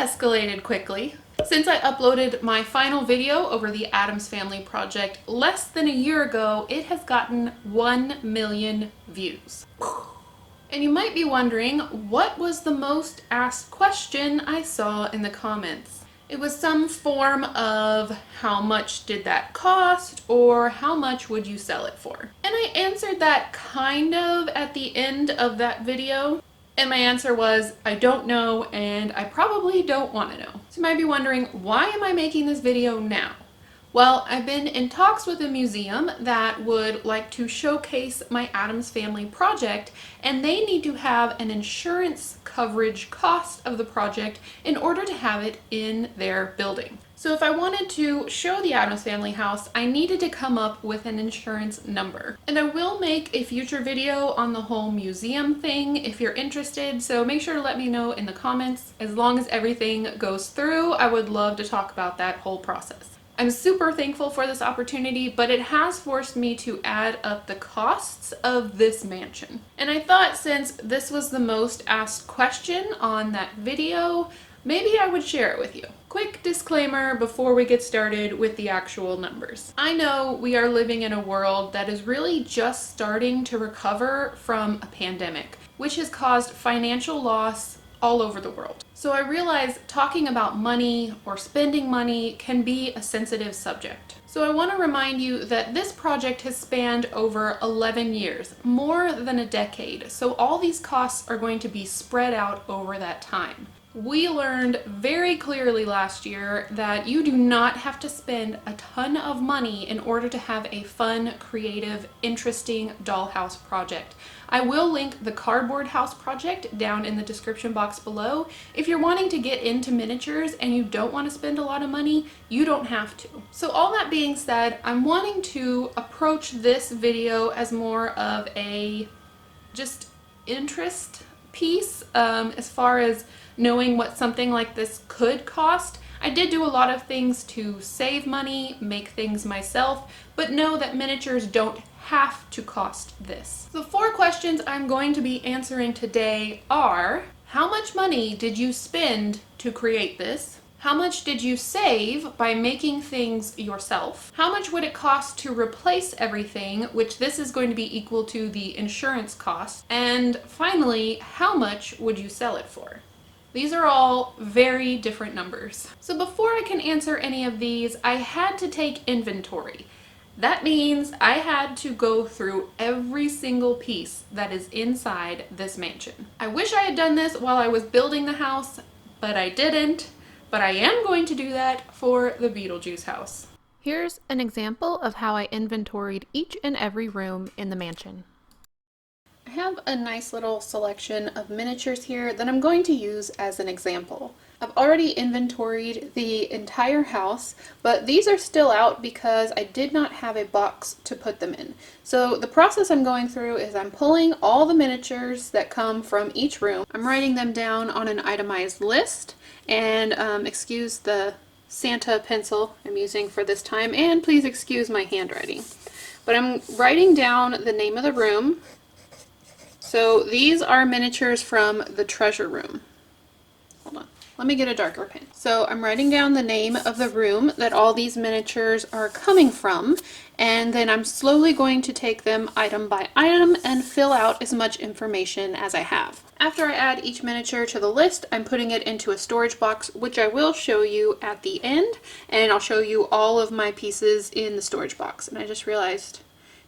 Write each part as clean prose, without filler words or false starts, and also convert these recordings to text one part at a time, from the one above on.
escalated quickly. Since I uploaded my final video over the Addams Family project less than a year ago, it has gotten 1 million views. And you might be wondering, what was the most asked question I saw in the comments? It was some form of how much did that cost, or how much would you sell it for? And I answered that kind of at the end of that video. And my answer was, I don't know, and I probably don't want to know. So you might be wondering, why am I making this video now? Well, I've been in talks with a museum that would like to showcase my Addams Family project, and they need to have an insurance coverage cost of the project in order to have it in their building. So if I wanted to show the Addams Family house, I needed to come up with an insurance number. And I will make a future video on the whole museum thing if you're interested, so make sure to let me know in the comments. As long as everything goes through, I would love to talk about that whole process. I'm super thankful for this opportunity, but it has forced me to add up the costs of this mansion. And I thought, since this was the most asked question on that video, maybe I would share it with you. Quick disclaimer before we get started with the actual numbers. I know we are living in a world that is really just starting to recover from a pandemic, which has caused financial loss all over the world. So I realize talking about money or spending money can be a sensitive subject. So I want to remind you that this project has spanned over 11 years, more than a decade. So all these costs are going to be spread out over that time. We learned very clearly last year that you do not have to spend a ton of money in order to have a fun, creative, interesting dollhouse project. I will link the cardboard house project down in the description box below. If you're wanting to get into miniatures and you don't want to spend a lot of money, you don't have to. So all that being said, I'm wanting to approach this video as more of a just interest piece as far as knowing what something like this could cost. I did do a lot of things to save money, make things myself, but know that miniatures don't have to cost this. The 4 questions I'm going to be answering today are: how much money did you spend to create this? How much did you save by making things yourself? How much would it cost to replace everything, which this is going to be equal to the insurance cost? And finally, how much would you sell it for? These are all very different numbers. So before I can answer any of these, I had to take inventory. That means I had to go through every single piece that is inside this mansion. I wish I had done this while I was building the house, but I didn't. But I am going to do that for the Beetlejuice house. Here's an example of how I inventoried each and every room in the mansion. I have a nice little selection of miniatures here that I'm going to use as an example. I've already inventoried the entire house, but these are still out because I did not have a box to put them in. So the process I'm going through is I'm pulling all the miniatures that come from each room. I'm writing them down on an itemized list, and excuse the Santa pencil I'm using for this time, and please excuse my handwriting. But I'm writing down the name of the room. So these are miniatures from the treasure room. Hold on, let me get a darker pen. So I'm writing down the name of the room that all these miniatures are coming from, and then I'm slowly going to take them item by item and fill out as much information as I have. After I add each miniature to the list, I'm putting it into a storage box, which I will show you at the end, and I'll show you all of my pieces in the storage box. And I just realized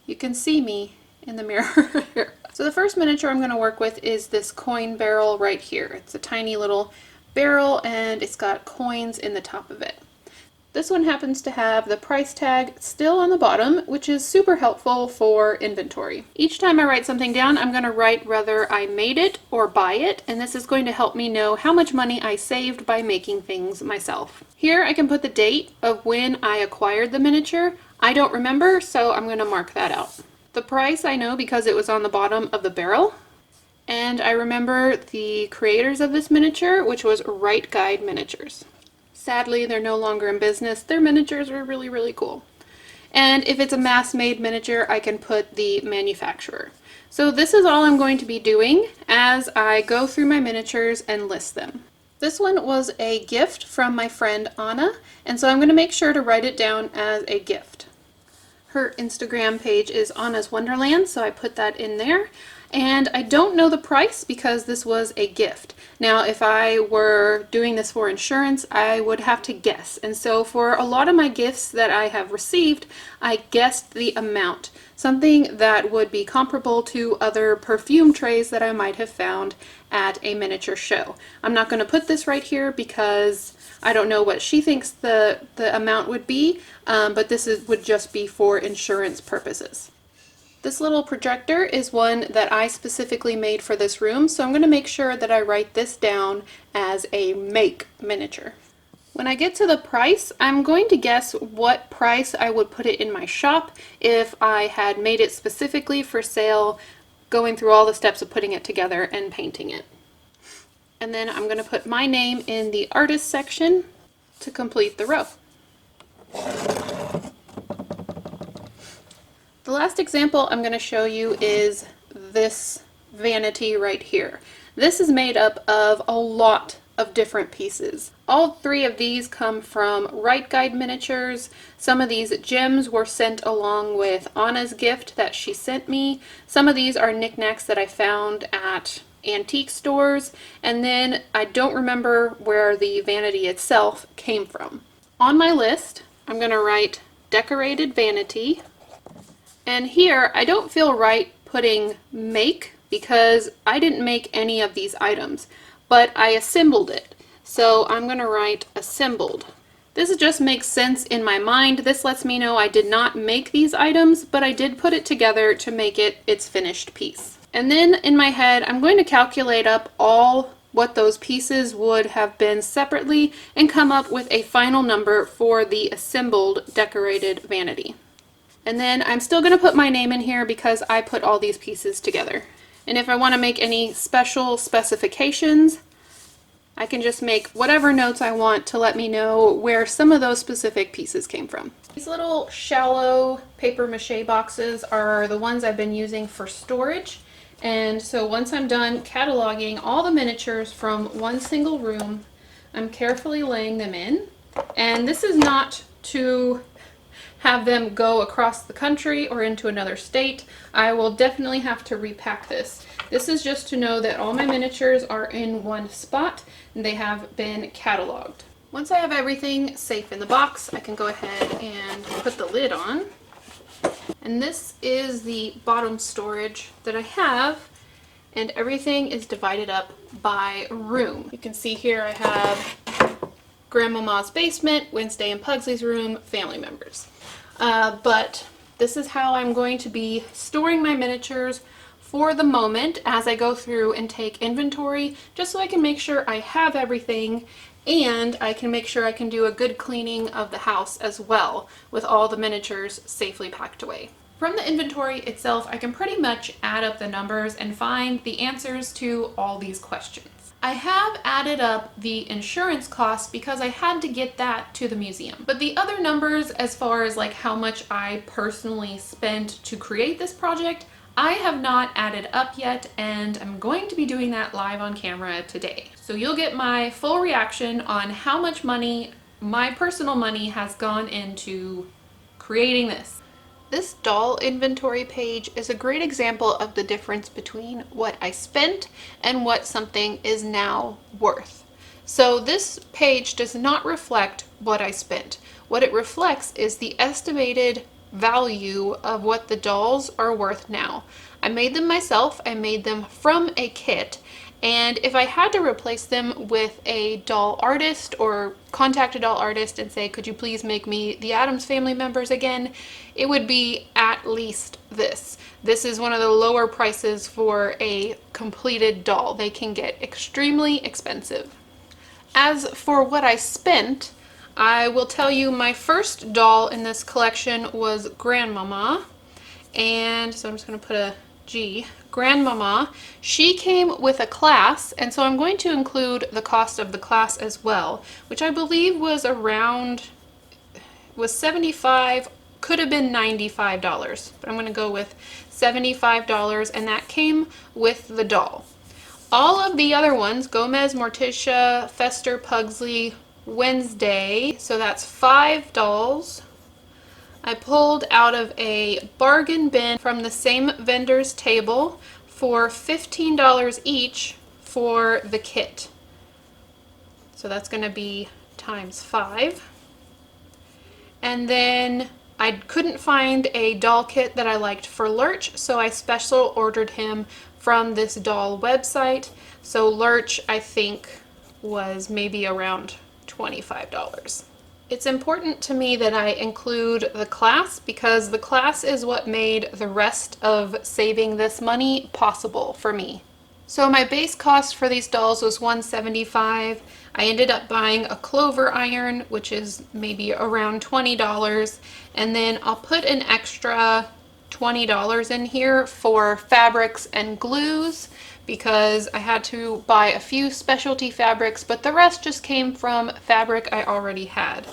you can see me in the mirror here. So the first miniature I'm going to work with is this coin barrel right here. It's a tiny little barrel and it's got coins in the top of it. This one happens to have the price tag still on the bottom, which is super helpful for inventory. Each time I write something down, I'm going to write whether I made it or buy it, and this is going to help me know how much money I saved by making things myself. Here I can put the date of when I acquired the miniature. I don't remember, so I'm going to mark that out. The price I know because it was on the bottom of the barrel. And I remember the creators of this miniature, which was Right Guide Miniatures. Sadly, they're no longer in business. Their miniatures were really, really cool. And if it's a mass-made miniature, I can put the manufacturer. So this is all I'm going to be doing as I go through my miniatures and list them. This one was a gift from my friend Anna, and so I'm going to make sure to write it down as a gift. Her Instagram page is Anna's Wonderland, so I put that in there. And I don't know the price because this was a gift. Now, if I were doing this for insurance, I would have to guess. And so for a lot of my gifts that I have received, I guessed the amount. Something that would be comparable to other perfume trays that I might have found at a miniature show. I'm not going to put this right here because I don't know what she thinks the amount would be, but would just be for insurance purposes. This little projector is one that I specifically made for this room, so I'm going to make sure that I write this down as a make miniature. When I get to the price, I'm going to guess what price I would put it in my shop if I had made it specifically for sale, going through all the steps of putting it together and painting it. And then I'm going to put my name in the artist section to complete the row. The last example I'm going to show you is this vanity right here. This is made up of a lot of different pieces. All three of these come from Right Guide Miniatures. Some of these gems were sent along with Anna's gift that she sent me. Some of these are knickknacks that I found at antique stores, and then I don't remember where the vanity itself came from. On my list, I'm going to write decorated vanity. And here, I don't feel right putting make because I didn't make any of these items, but I assembled it. So I'm going to write assembled. This just makes sense in my mind. This lets me know I did not make these items, but I did put it together to make it its finished piece. And then in my head, I'm going to calculate up all what those pieces would have been separately and come up with a final number for the assembled decorated vanity. And then I'm still going to put my name in here because I put all these pieces together. And if I want to make any special specifications, I can just make whatever notes I want to let me know where some of those specific pieces came from. These little shallow paper mache boxes are the ones I've been using for storage. And so once I'm done cataloging all the miniatures from one single room, I'm carefully laying them in. And this is not to have them go across the country or into another state. I will definitely have to repack this. This is just to know that all my miniatures are in one spot and they have been cataloged. Once I have everything safe in the box, I can go ahead and put the lid on. And this is the bottom storage that I have, and everything is divided up by room. You can see here I have Grandmama's basement, Wednesday and Pugsley's room, family members. But this is how I'm going to be storing my miniatures for the moment as I go through and take inventory, just so I can make sure I have everything and I can make sure I can do a good cleaning of the house as well with all the miniatures safely packed away. From the inventory itself, I can pretty much add up the numbers and find the answers to all these questions. I have added up the insurance cost because I had to get that to the museum. But the other numbers, as far as like how much I personally spent to create this project, I have not added up yet, and I'm going to be doing that live on camera today. So you'll get my full reaction on how much money, my personal money, has gone into creating this. This doll inventory page is a great example of the difference between what I spent and what something is now worth. So this page does not reflect what I spent. What it reflects is the estimated value of what the dolls are worth now. I made them myself. I made them from a kit. And if I had to replace them with a doll artist or contact a doll artist and say, could you please make me the Addams Family members again, it would be at least this. This is one of the lower prices for a completed doll. They can get extremely expensive. As for what I spent, I will tell you my first doll in this collection was Grandmama. And so I'm just going to put a G. Grandmama. She came with a class, and so I'm going to include the cost of the class as well, which I believe was around, was $75, could have been $95, but I'm going to go with $75, and that came with the doll. All of the other ones, Gomez, Morticia, Fester, Pugsley, Wednesday, so that's 5 dolls, I pulled out of a bargain bin from the same vendor's table for $15 each for the kit. So that's going to be times 5. And then I couldn't find a doll kit that I liked for Lurch, so I special ordered him from this doll website. So Lurch, I think, was maybe around $25. It's important to me that I include the class because the class is what made the rest of saving this money possible for me. So my base cost for these dolls was $175. I ended up buying a clover iron, which is maybe around $20, and then I'll put an extra $20 in here for fabrics and glues because I had to buy a few specialty fabrics, but the rest just came from fabric I already had.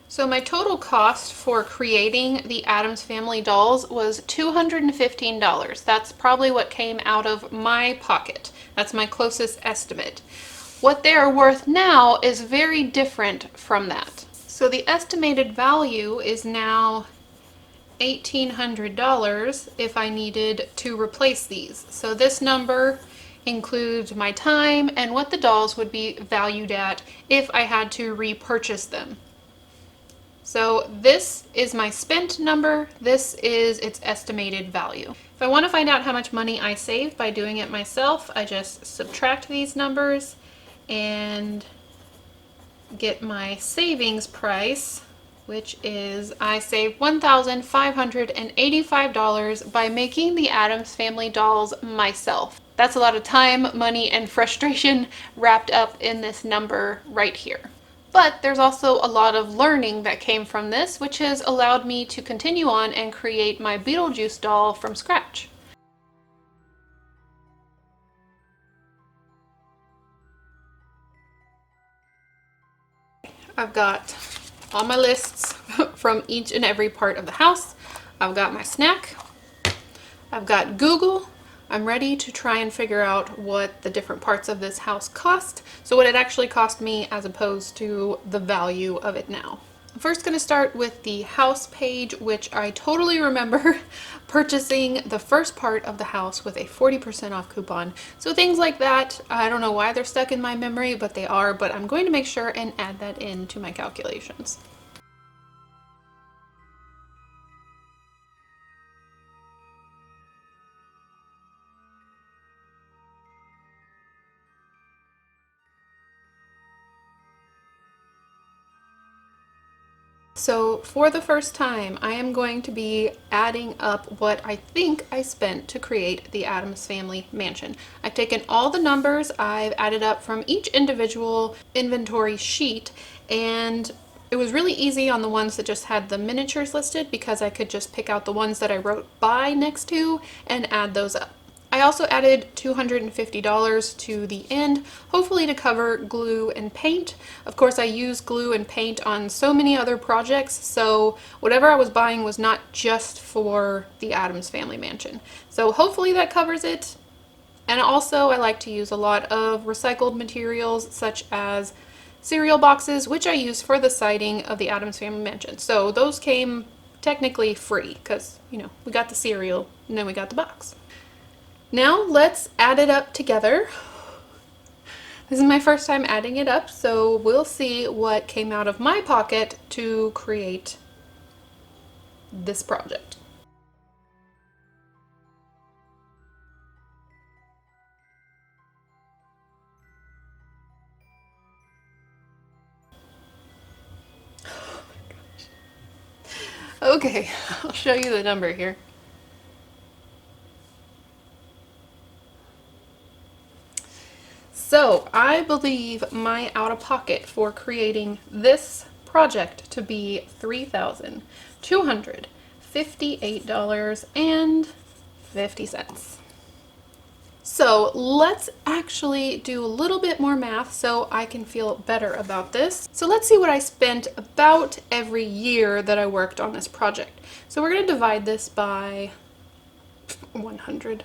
So my total cost for creating the Addams Family dolls was $215. That's probably what came out of my pocket. That's my closest estimate. What they are worth now is very different from that. So the estimated value is now $1,800 if I needed to replace these. So this number includes my time and what the dolls would be valued at if I had to repurchase them. So this is my spent number, this is its estimated value. If I want to find out how much money I saved by doing it myself, I just subtract these numbers and get my savings price, which is I saved $1,585 by making the Addams Family dolls myself. That's a lot of time, money, and frustration wrapped up in this number right here. But there's also a lot of learning that came from this, which has allowed me to continue on and create my Beetlejuice doll from scratch. I've got all my lists from each and every part of the house. I've got my snack. I've got Google. I'm ready to try and figure out what the different parts of this house cost, so what it actually cost me as opposed to the value of it now. I'm first going to start with the house page, which I totally remember purchasing the first part of the house with a 40% off coupon. So things like that, I don't know why they're stuck in my memory, but they are, but I'm going to make sure and add that into my calculations. So for the first time, I am going to be adding up what I think I spent to create the Addams Family mansion. I've taken all the numbers I've added up from each individual inventory sheet, and it was really easy on the ones that just had the miniatures listed because I could just pick out the ones that I wrote by next to and add those up. I also added $250 to the end, hopefully to cover glue and paint. Of course, I use glue and paint on so many other projects, so whatever I was buying was not just for the Addams Family mansion. So hopefully that covers it. And also I like to use a lot of recycled materials such as cereal boxes, which I use for the siding of the Addams Family mansion. So those came technically free because, you know, we got the cereal and then we got the box. Now let's add it up together. This is my first time adding it up, so we'll see what came out of my pocket to create this project. Oh my gosh. Okay, I'll show you the number here. So I believe my out-of-pocket for creating this project to be $3,258.50. So let's actually do a little bit more math so I can feel better about this. So let's see what I spent about every year that I worked on this project. So we're going to divide this by 100.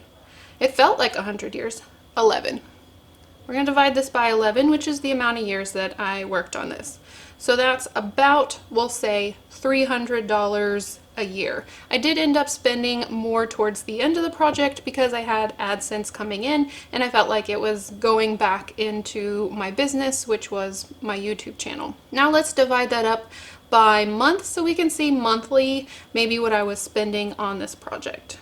It felt like 100 years. 11. We're going to divide this by 11, which is the amount of years that I worked on this. So that's about, we'll say, $300 a year. I did end up spending more towards the end of the project because I had AdSense coming in and I felt like it was going back into my business, which was my YouTube channel. Now let's divide that up by month so we can see monthly maybe what I was spending on this project.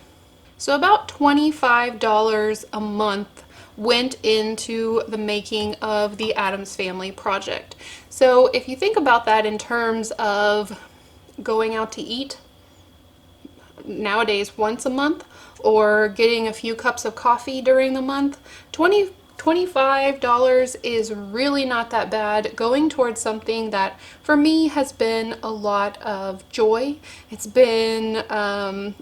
So about $25 a month went into the making of the Addams Family project. So if you think about that in terms of going out to eat nowadays once a month or getting a few cups of coffee during the month, $25 is really not that bad, going towards something that for me has been a lot of joy. It's been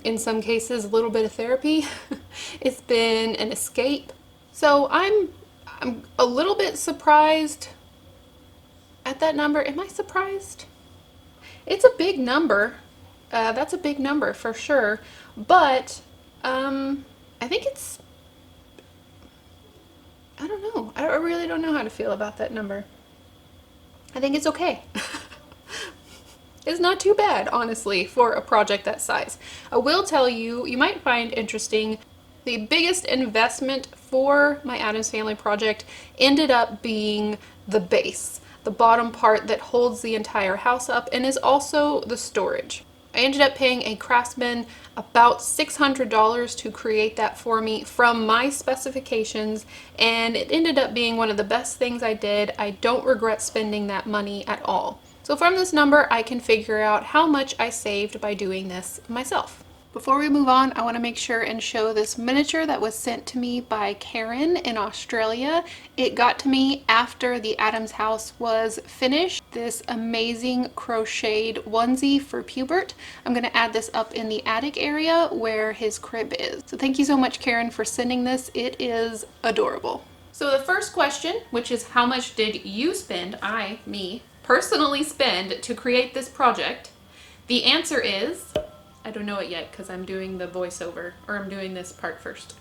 in some cases a little bit of therapy. It's been an escape. So I'm a little bit surprised at that number. Am I surprised? It's a big number. That's a big number for sure. But I think it's, I don't know. I really don't know how to feel about that number. I think it's okay. It's not too bad, honestly, for a project that size. I will tell you, you might find interesting, the biggest investment for my Addams Family project ended up being the base, the bottom part that holds the entire house up and is also the storage. I ended up paying a craftsman about $600 to create that for me from my specifications, and it ended up being one of the best things I did. I don't regret spending that money at all. So from this number, I can figure out how much I saved by doing this myself. Before we move on, I want to make sure and show this miniature that was sent to me by Karen in Australia. It got to me after the Addams house was finished. This amazing crocheted onesie for Pubert. I'm going to add this up in the attic area where his crib is. So thank you so much, Karen, for sending this. It is adorable. So the first question, which is how much did you spend, me, personally spend to create this project? The answer is, I don't know it yet because I'm doing the voiceover, or I'm doing this part first.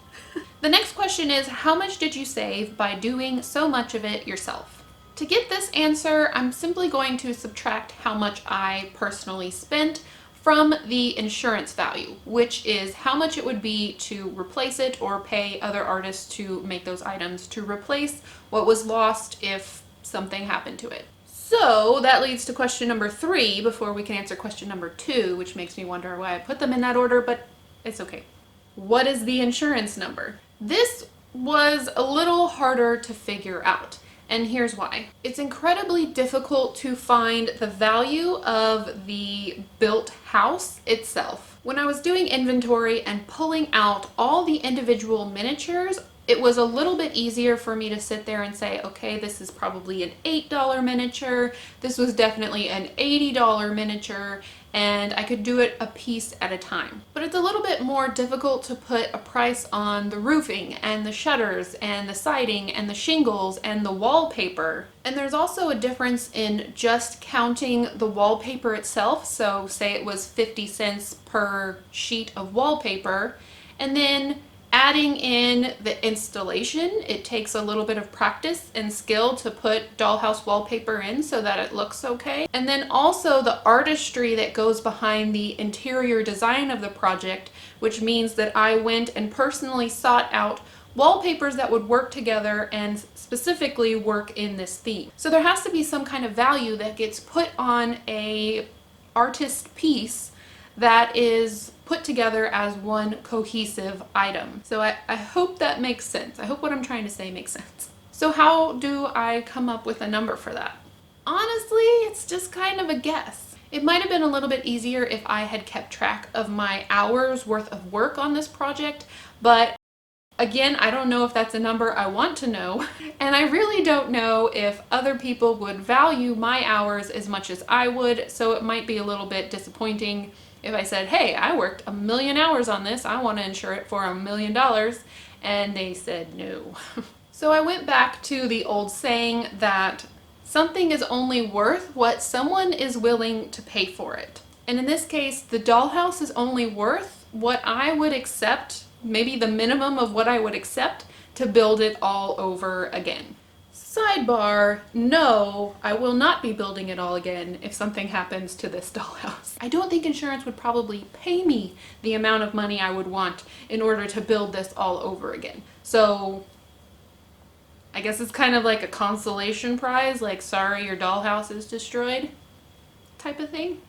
The next question is, how much did you save by doing so much of it yourself? To get this answer, I'm simply going to subtract how much I personally spent from the insurance value, which is how much it would be to replace it or pay other artists to make those items to replace what was lost if something happened to it. So that leads to question number 3 before we can answer question number 2, which makes me wonder why I put them in that order, but it's okay. What is the insurance number? This was a little harder to figure out, and here's why. It's incredibly difficult to find the value of the built house itself. When I was doing inventory and pulling out all the individual miniatures, it was a little bit easier for me to sit there and say, okay, this is probably an $8 miniature. This was definitely an $80 miniature, and I could do it a piece at a time. But it's a little bit more difficult to put a price on the roofing and the shutters and the siding and the shingles and the wallpaper. And there's also a difference in just counting the wallpaper itself. So say it was 50 cents per sheet of wallpaper, and then adding in the installation. It takes a little bit of practice and skill to put dollhouse wallpaper in so that it looks okay. And then also the artistry that goes behind the interior design of the project, which means that I went and personally sought out wallpapers that would work together and specifically work in this theme. So there has to be some kind of value that gets put on a artist piece that is put together as one cohesive item. So I hope that makes sense. I hope what I'm trying to say makes sense. So how do I come up with a number for that? Honestly, it's just kind of a guess. It might have been a little bit easier if I had kept track of my hours worth of work on this project, but again, I don't know if that's a number I want to know, and I really don't know if other people would value my hours as much as I would, so it might be a little bit disappointing if I said, hey, I worked 1,000,000 hours on this, I want to insure it for $1 million, and they said no. So I went back to the old saying that something is only worth what someone is willing to pay for it. And in this case, the dollhouse is only worth what I would accept, maybe the minimum of what I would accept to build it all over again. Sidebar, no, I will not be building it all again if something happens to this dollhouse. I don't think insurance would probably pay me the amount of money I would want in order to build this all over again. So I guess it's kind of like a consolation prize, like sorry your dollhouse is destroyed type of thing.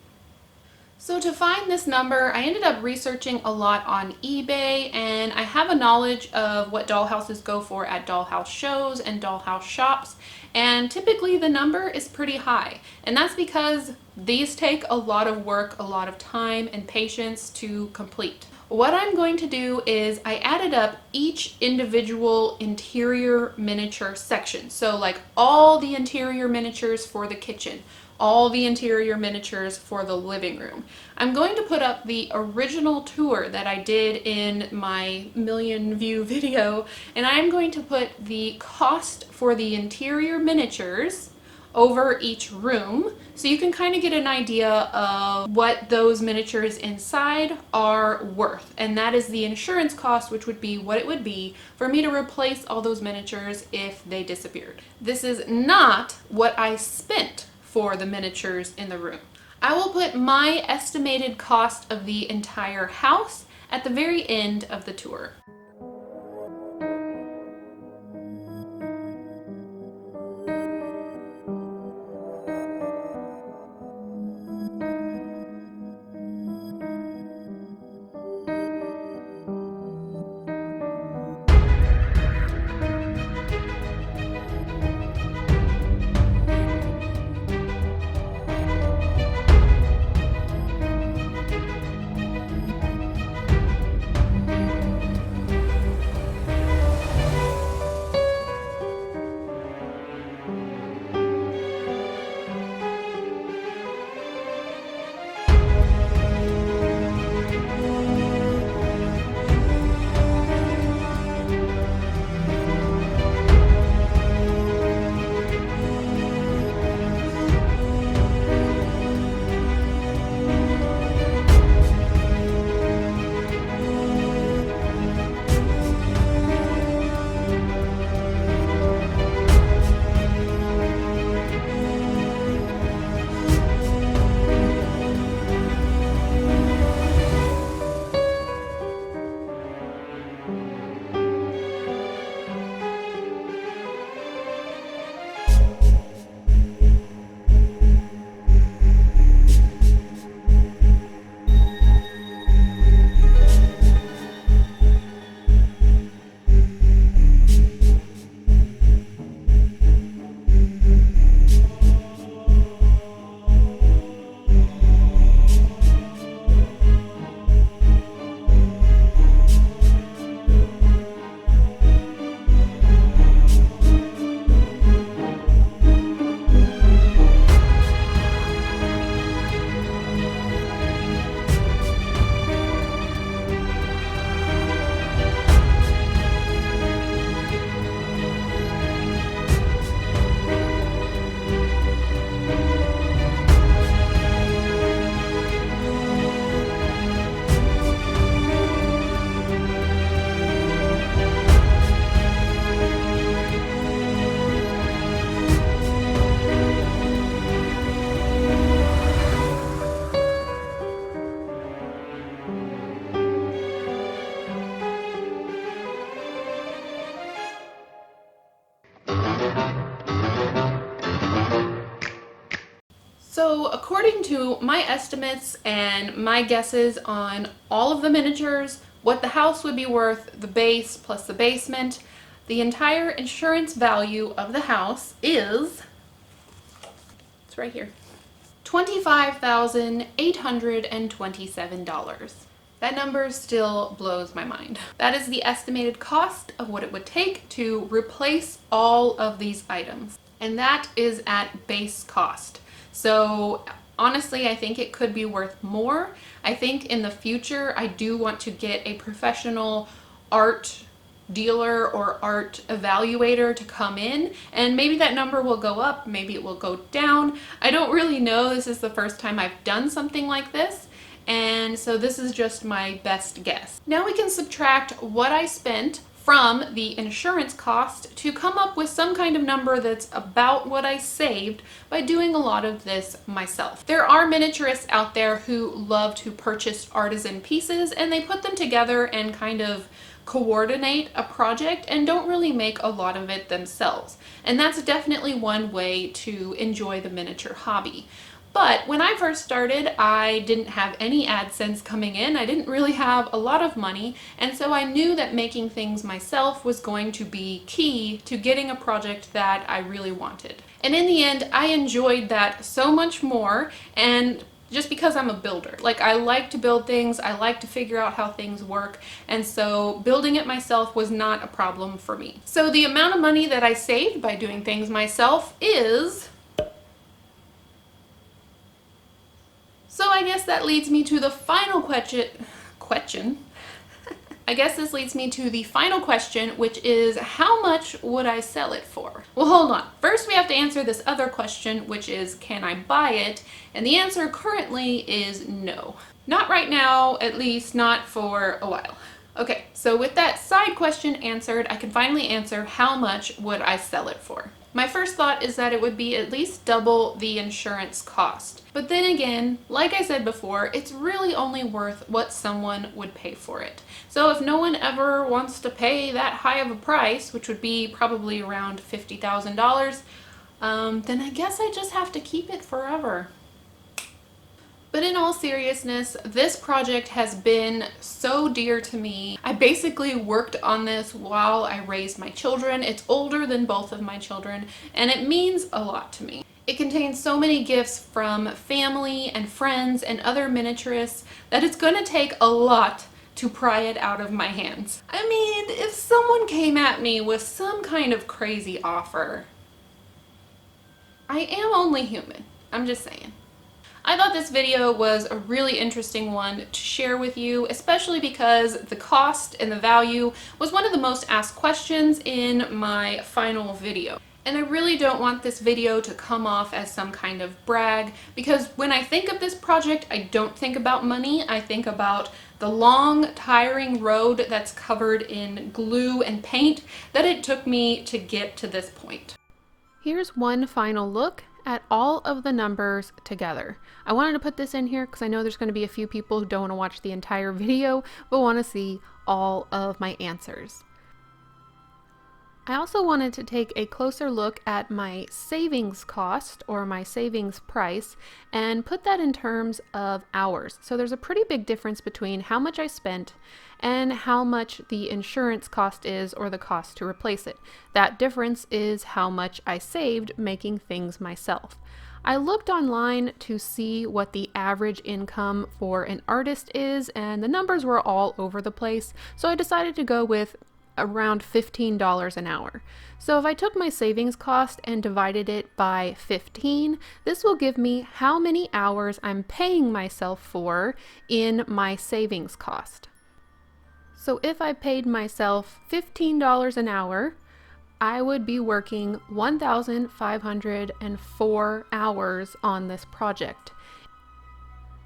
So to find this number, I ended up researching a lot on eBay, and I have a knowledge of what dollhouses go for at dollhouse shows and dollhouse shops, and typically the number is pretty high. And that's because these take a lot of work, a lot of time and patience to complete. What I'm going to do is I added up each individual interior miniature section. So like all the interior miniatures for the kitchen, all the interior miniatures for the living room. I'm going to put up the original tour that I did in my million view video, and I'm going to put the cost for the interior miniatures over each room so you can kind of get an idea of what those miniatures inside are worth. And that is the insurance cost, which would be what it would be for me to replace all those miniatures if they disappeared. This is not what I spent for the miniatures in the room. I will put my estimated cost of the entire house at the very end of the tour. So according to my estimates and my guesses on all of the miniatures, what the house would be worth, the base plus the basement, the entire insurance value of the house is, it's right here, $25,827. That number still blows my mind. That is the estimated cost of what it would take to replace all of these items. And that is at base cost. So honestly, I think it could be worth more. I think in the future, I do want to get a professional art dealer or art evaluator to come in, and maybe that number will go up, maybe it will go down. I don't really know. This is the first time I've done something like this, and so this is just my best guess. Now we can subtract what I spent from the insurance cost to come up with some kind of number that's about what I saved by doing a lot of this myself. There are miniaturists out there who love to purchase artisan pieces and they put them together and kind of coordinate a project and don't really make a lot of it themselves. And that's definitely one way to enjoy the miniature hobby. But when I first started, I didn't have any AdSense coming in. I didn't really have a lot of money, and so I knew that making things myself was going to be key to getting a project that I really wanted. And in the end, I enjoyed that so much more, and just because I'm a builder. Like, I like to build things, I like to figure out how things work, and so building it myself was not a problem for me. So the amount of money that I saved by doing things myself is... So I guess that leads me to the final question. I guess this leads me to the final question, which is how much would I sell it for? Well, hold on. First, we have to answer this other question, which is can I buy it? And the answer currently is no. Not right now, at least not for a while. Okay, so with that side question answered, I can finally answer how much would I sell it for. My first thought is that it would be at least double the insurance cost. But then again, like I said before, it's really only worth what someone would pay for it. So if no one ever wants to pay that high of a price, which would be probably around $50,000, then I guess I just have to keep it forever. But in all seriousness, this project has been so dear to me. I basically worked on this while I raised my children. It's older than both of my children, and it means a lot to me. It contains so many gifts from family and friends and other miniaturists that it's gonna take a lot to pry it out of my hands. I mean, if someone came at me with some kind of crazy offer, I am only human. I'm just saying. I thought this video was a really interesting one to share with you, especially because the cost and the value was one of the most asked questions in my final video. And I really don't want this video to come off as some kind of brag, because when I think of this project, I don't think about money. I think about the long, tiring road that's covered in glue and paint that it took me to get to this point. Here's one final look at all of the numbers together. I wanted to put this in here because I know there's going to be a few people who don't want to watch the entire video but want to see all of my answers. I also wanted to take a closer look at my savings cost or my savings price and put that in terms of hours. So there's a pretty big difference between how much I spent and how much the insurance cost is, or the cost to replace it. That difference is how much I saved making things myself. I looked online to see what the average income for an artist is, and the numbers were all over the place, so I decided to go with around $15 an hour. So if I took my savings cost and divided it by 15, this will give me how many hours I'm paying myself for in my savings cost. So if I paid myself $15 an hour, I would be working 1,504 hours on this project.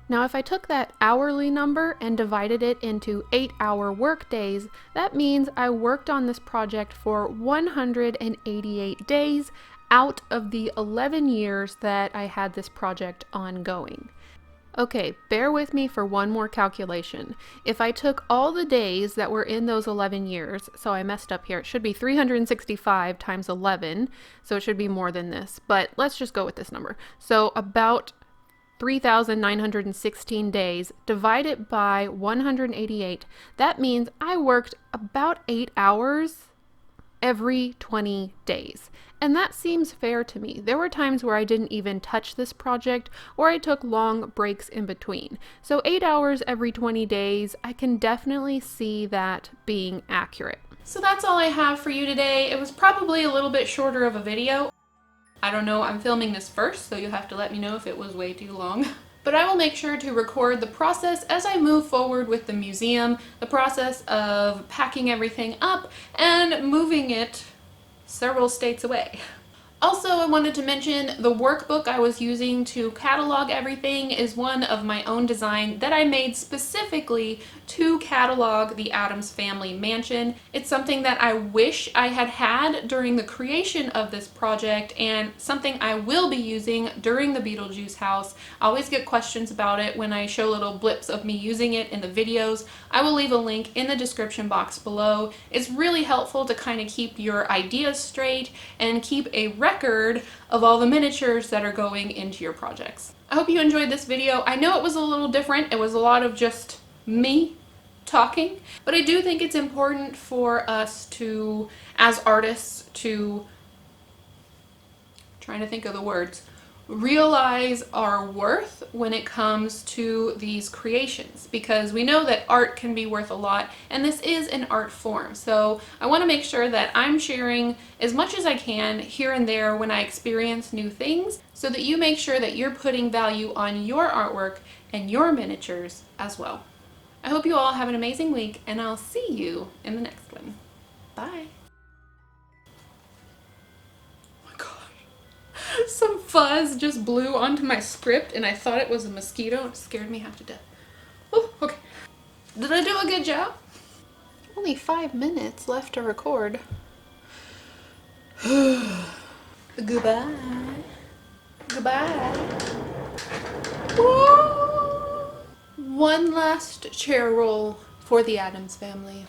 Now, if I took that hourly number and divided it into 8-hour work days, that means I worked on this project for 188 days out of the 11 years that I had this project ongoing. Okay, bear with me for one more calculation. If I took all the days that were in those 11 years, so I messed up here, it should be 365 times 11, so it should be more than this, but let's just go with this number. So about 3,916 days divided by 188, that means I worked about 8 hours every 20 days. And that seems fair to me. There were times where I didn't even touch this project, or I took long breaks in between. So 8 hours every 20 days, I can definitely see that being accurate. So that's all I have for you today. It was probably a little bit shorter of a video. I don't know, I'm filming this first, so you'll have to let me know if it was way too long. But I will make sure to record the process as I move forward with the museum, the process of packing everything up and moving it several states away. Also, I wanted to mention the workbook I was using to catalog everything is one of my own design that I made specifically to catalog the Addams Family mansion. It's something that I wish I had had during the creation of this project and something I will be using during the Beetlejuice house. I always get questions about it when I show little blips of me using it in the videos. I will leave a link in the description box below. It's really helpful to kind of keep your ideas straight and keep a record of all the miniatures that are going into your projects. I hope you enjoyed this video. I know it was a little different. It was a lot of just me talking, but I do think it's important for us to, as artists, to, trying to think of the words, realize our worth when it comes to these creations, because we know that art can be worth a lot and this is an art form. So I want to make sure that I'm sharing as much as I can here and there when I experience new things, so that you make sure that you're putting value on your artwork and your miniatures as well. I hope you all have an amazing week, and I'll see you in the next one. Bye. Some fuzz just blew onto my script and I thought it was a mosquito. It scared me half to death. Oh, okay. Did I do a good job? Only 5 minutes left to record. Goodbye. Goodbye. Whoa. One last chair roll for the Addams family.